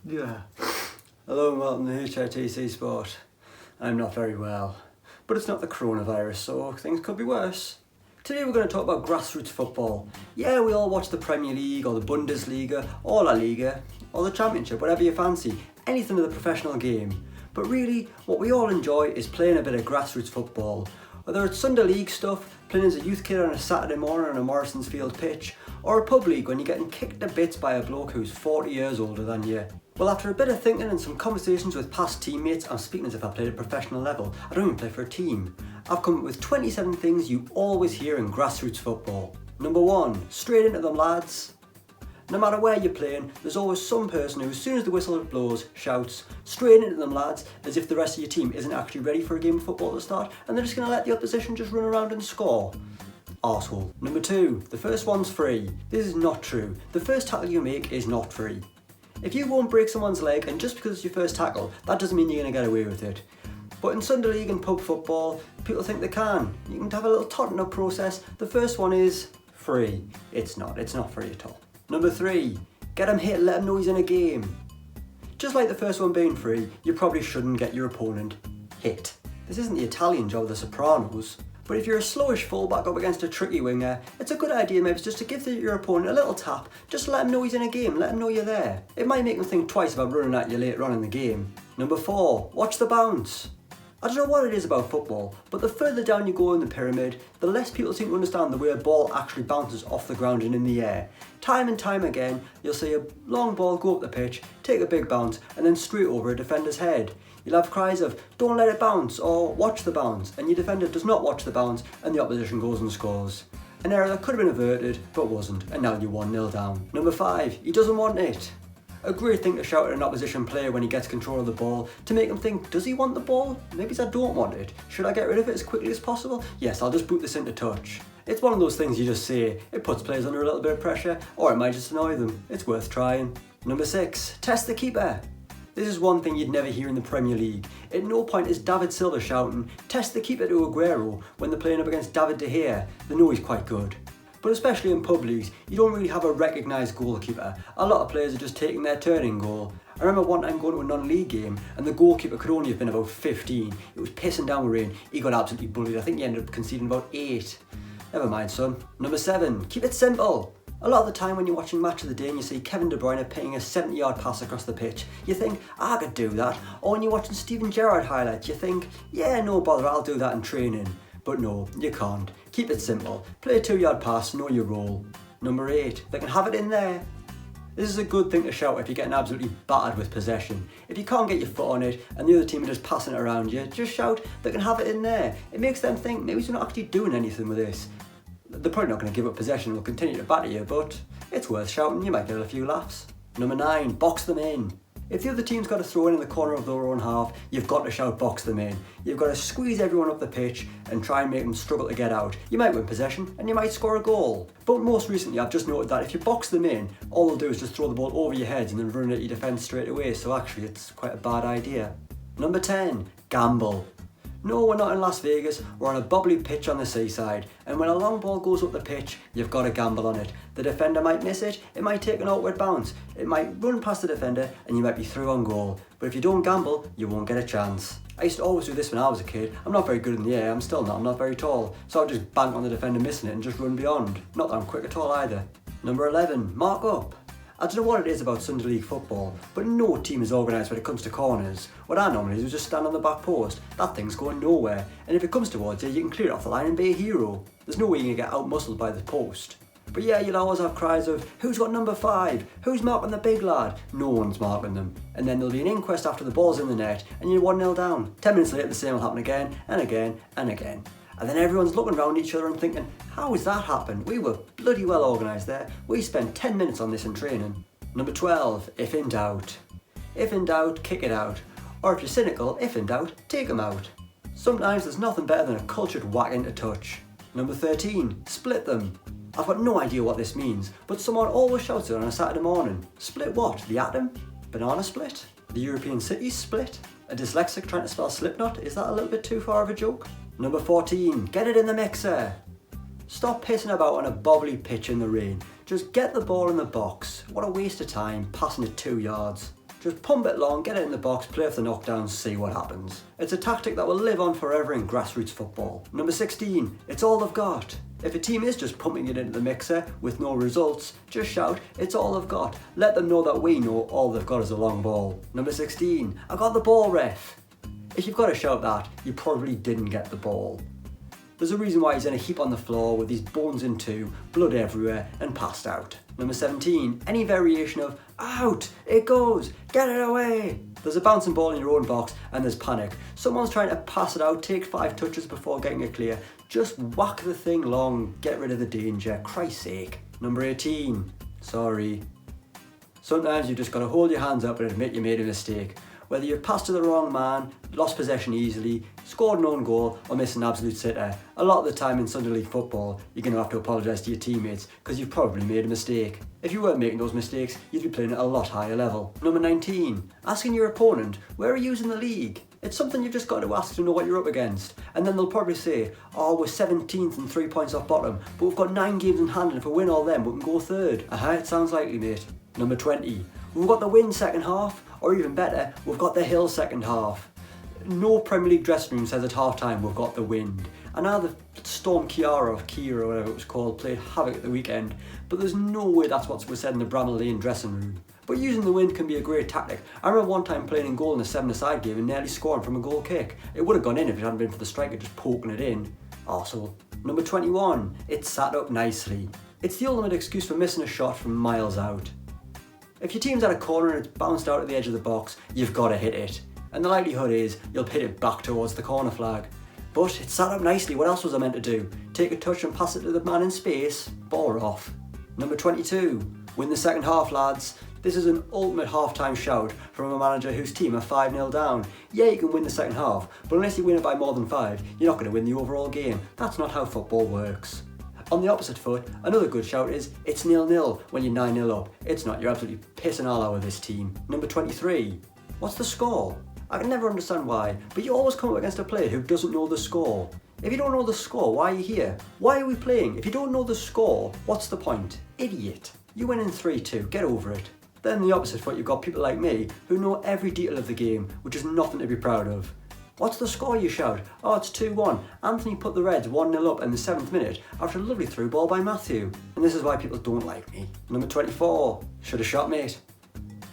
Yeah. Hello and welcome to HITC Sport. I'm not very well, but it's not the coronavirus, so things could be worse. Today we're going to talk about grassroots football. Yeah, we all watch the Premier League or the Bundesliga or La Liga or the Championship, whatever you fancy, anything of the professional game. But really, what we all enjoy is playing a bit of grassroots football. Whether it's Sunday League stuff, playing as a youth kid on a Saturday morning on a Morrison's Field pitch, or a pub league when you're getting kicked to bits by a bloke who's 40 years older than you. Well, after a bit of thinking and some conversations with past teammates, I'm speaking as if I played at a professional level. I don't even play for a team. I've come up with 27 things you always hear in grassroots football. Number 1, straight into them lads. No matter where you're playing, there's always some person who, as soon as the whistle blows, shouts, straight into them lads, as if the rest of your team isn't actually ready for a game of football to start, and they're just going to let the opposition just run around and score. Arsehole. Number 2, the first one's free. This is not true. The first tackle you make is not free. If you go and break someone's leg, and just because it's your first tackle, that doesn't mean you're going to get away with it. But in Sunday League and pub football, people think they can. You can have a little totting up process. The first one is free. It's not free at all. Number 3, get him hit, let him know he's in a game. Just like the first one being free, you probably shouldn't get your opponent hit. This isn't the Italian job of the Sopranos. But if you're a slowish fullback up against a tricky winger, it's a good idea maybe just to give your opponent a little tap, just to let him know he's in a game, let him know you're there. It might make him think twice about running at you later on in the game. Number 4, watch the bounce. I don't know what it is about football, but the further down you go in the pyramid, the less people seem to understand the way a ball actually bounces off the ground and in the air. Time and time again, you'll see a long ball go up the pitch, take a big bounce, and then straight over a defender's head. You'll have cries of, don't let it bounce, or watch the bounce, and your defender does not watch the bounce, and the opposition goes and scores. An error that could have been averted, but wasn't, and now you're 1-0 down. Number 5, he doesn't want it. A great thing to shout at an opposition player when he gets control of the ball, to make him think, does he want the ball? Maybe I don't want it. Should I get rid of it as quickly as possible? Yes, I'll just boot this into touch. It's one of those things you just say, it puts players under a little bit of pressure, or it might just annoy them. It's worth trying. Number 6, test the keeper. This is one thing you'd never hear in the Premier League. At no point is David Silva shouting, test the keeper to Aguero, when they're playing up against David De Gea. They know he's quite good. But especially in pub leagues, you don't really have a recognised goalkeeper. A lot of players are just taking their turn in goal. I remember one time going to a non-league game and the goalkeeper could only have been about 15. It was pissing down with rain. He got absolutely bullied. I think he ended up conceding about 8. Never mind, son. Number 7, keep it simple. A lot of the time when you're watching Match of the Day and you see Kevin De Bruyne pinging a 70-yard pass across the pitch, you think, I could do that. Or when you're watching Steven Gerrard highlights, you think, yeah, no bother, I'll do that in training. But no, you can't. Keep it simple. Play a 2-yard pass, know your role. Number 8, they can have it in there. This is a good thing to shout if you're getting absolutely battered with possession. If you can't get your foot on it and the other team are just passing it around you, just shout, they can have it in there. It makes them think, maybe you're not actually doing anything with this. They're probably not going to give up possession and will continue to batter you, but it's worth shouting, you might get a few laughs. Number 9, box them in. If the other team's got to throw in the corner of their own half, you've got to shout box them in. You've got to squeeze everyone up the pitch and try and make them struggle to get out. You might win possession and you might score a goal. But most recently I've just noted that if you box them in, all they'll do is just throw the ball over your heads and then run at your defence straight away, so actually it's quite a bad idea. Number 10, gamble. No, we're not in Las Vegas, we're on a bubbly pitch on the seaside, and when a long ball goes up the pitch, you've got to gamble on it. The defender might miss it, it might take an outward bounce, it might run past the defender, and you might be through on goal. But if you don't gamble, you won't get a chance. I used to always do this when I was a kid. I'm not very good in the air, I'm not very tall, so I'll just bank on the defender missing it and just run beyond. Not that I'm quick at all either. Number 11, mark up. I don't know what it is about Sunday League football, but no team is organised when it comes to corners. What I normally do is just stand on the back post. That thing's going nowhere, and if it comes towards you, you can clear it off the line and be a hero. There's no way you can get out-muscled by the post. But yeah, you'll always have cries of, who's got number 5? Who's marking the big lad? No one's marking them. And then there'll be an inquest after the ball's in the net, and you're 1-0 down. 10 minutes later, the same will happen again, and again, and again. And then everyone's looking around each other and thinking, how has that happened? We were bloody well organised there. We spent 10 minutes on this in training. Number 12, if in doubt. If in doubt, kick it out. Or if you're cynical, if in doubt, take them out. Sometimes there's nothing better than a cultured whack into touch. Number 13, split them. I've got no idea what this means, but someone always shouts it on a Saturday morning. Split what? The atom? Banana split? The European cities split? A dyslexic trying to spell Slipknot? Is that a little bit too far of a joke? Number 14, get it in the mixer. Stop pissing about on a bobbly pitch in the rain. Just get the ball in the box. What a waste of time passing it 2 yards. Just pump it long, get it in the box, play off the knockdowns, see what happens. It's a tactic that will live on forever in grassroots football. Number 16, it's all they've got. If a team is just pumping it into the mixer with no results, just shout, it's all they've got. Let them know that we know all they've got is a long ball. Number 16, I got the ball, ref. If you've got to shout that, you probably didn't get the ball. There's a reason why he's in a heap on the floor with his bones in two, blood everywhere, and passed out. Number 17, any variation of, out, it goes, get it away. There's a bouncing ball in your own box and there's panic. Someone's trying to pass it out, take 5 touches before getting it clear. Just whack the thing long, get rid of the danger, Christ's sake. Number 18, sorry. Sometimes you just got to hold your hands up and admit you made a mistake. Whether you've passed to the wrong man, lost possession easily, scored an own goal or missed an absolute sitter, a lot of the time in Sunday League football you're going to have to apologise to your teammates because you've probably made a mistake. If you weren't making those mistakes, you'd be playing at a lot higher level. Number 19, asking your opponent, where are you in the league? It's something you've just got to ask to know what you're up against. And then they'll probably say, oh, we're 17th and 3 points off bottom, but we've got 9 games in hand and if we win all them, we can go third. It sounds likely, mate. Number 20, we've got the win second half, or even better, we've got the hill second half. No Premier League dressing room says at half time we've got the wind. And now the Storm Kiara, or Kia or whatever it was called, played havoc at the weekend, but there's no way that's what was said in the Bramall Lane dressing room. But using the wind can be a great tactic. I remember one time playing in goal in a 7-a-side game and nearly scoring from a goal kick. It would have gone in if it hadn't been for the striker just poking it in. Also, number 21, it's sat up nicely. It's the ultimate excuse for missing a shot from miles out. If your team's at a corner and it's bounced out at the edge of the box, you've got to hit it. And the likelihood is you'll hit it back towards the corner flag. But it sat up nicely, what else was I meant to do? Take a touch and pass it to the man in space? Ball off. Number 22, win the second half, lads. This is an ultimate half-time shout from a manager whose team are 5-0 down. Yeah, you can win the second half, but unless you win it by more than 5, you're not going to win the overall game. That's not how football works. On the opposite foot, another good shout is, it's 0-0 when you're 9-0 up. It's not, you're absolutely pissing all over this team. Number 23, what's the score? I can never understand why, but you always come up against a player who doesn't know the score. If you don't know the score, why are you here? Why are we playing? If you don't know the score, what's the point? Idiot. You win in 3-2, get over it. Then the opposite foot, you've got people like me who know every detail of the game, which is nothing to be proud of. What's the score, you shout? Oh, it's 2-1. Anthony put the Reds 1-0 up in the 7th minute after a lovely through ball by Matthew. And this is why people don't like me. Number 24, should have shot, mate.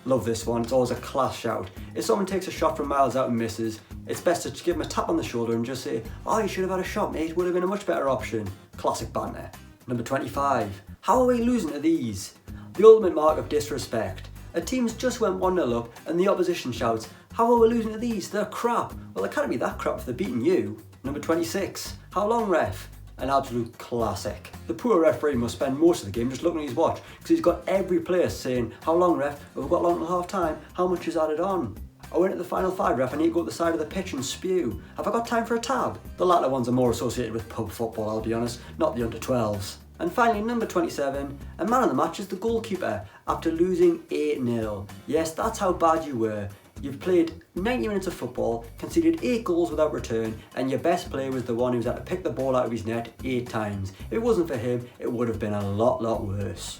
Love this one, it's always a class shout. If someone takes a shot from miles out and misses, it's best to give them a tap on the shoulder and just say, oh, you should have had a shot, mate, would have been a much better option. Classic banter. Number 25, how are we losing to these? The ultimate mark of disrespect. A team's just went 1-0 up and the opposition shouts, how are we losing to these? They're crap. Well, they can't be that crap if they're beating you. Number 26, how long, ref? An absolute classic. The poor referee must spend most of the game just looking at his watch because he's got every player saying, how long, ref? We've got long till half time. How much is added on? I went at the final 5, ref. I need to go to the side of the pitch and spew. Have I got time for a tab? The latter ones are more associated with pub football, I'll be honest, not the under-12s. And finally, number 27, a man of the match is the goalkeeper after losing 8-0. Yes, that's how bad you were. You've played 90 minutes of football, conceded 8 goals without return, and your best player was the one who's had to pick the ball out of his net 8 times. If it wasn't for him, it would have been a lot worse.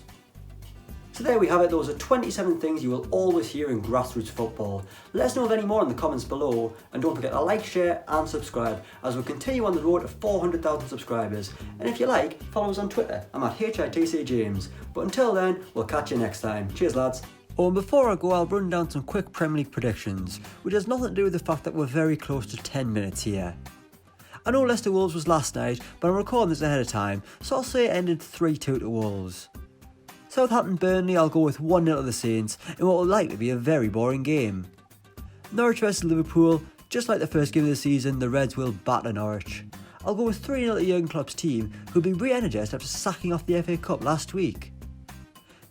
So there we have it, those are 27 things you will always hear in grassroots football. Let us know of any more in the comments below, and don't forget to like, share and subscribe as we continue on the road to 400,000 subscribers. And if you like, follow us on Twitter, I'm at HITC James. But until then, we'll catch you next time. Cheers, lads. Oh, and before I go, I'll run down some quick Premier League predictions, which has nothing to do with the fact that we're very close to 10 minutes here. I know Leicester Wolves was last night, but I'm recording this ahead of time, so I'll say it ended 3-2 to Wolves. Southampton Burnley, I'll go with 1-0 to the Saints in what will likely be a very boring game. Norwich vs Liverpool, just like the first game of the season, the Reds will batter Norwich. I'll go with 3-0 to Jurgen Klopp's team, who'll be re-energised after sacking off the FA Cup last week.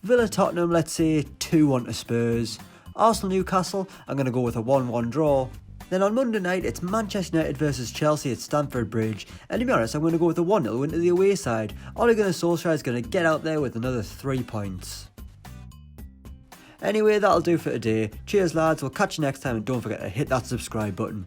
Villa Tottenham, let's say 2-1 to Spurs. Arsenal Newcastle, I'm going to go with a 1-1 draw. Then on Monday night, it's Manchester United vs Chelsea at Stamford Bridge, and to be honest, I'm going to go with a 1-0 win to the away side. Ole Gunnar Solskjaer is going to get out there with another 3 points. Anyway, that'll do for today. Cheers lads, we'll catch you next time and don't forget to hit that subscribe button.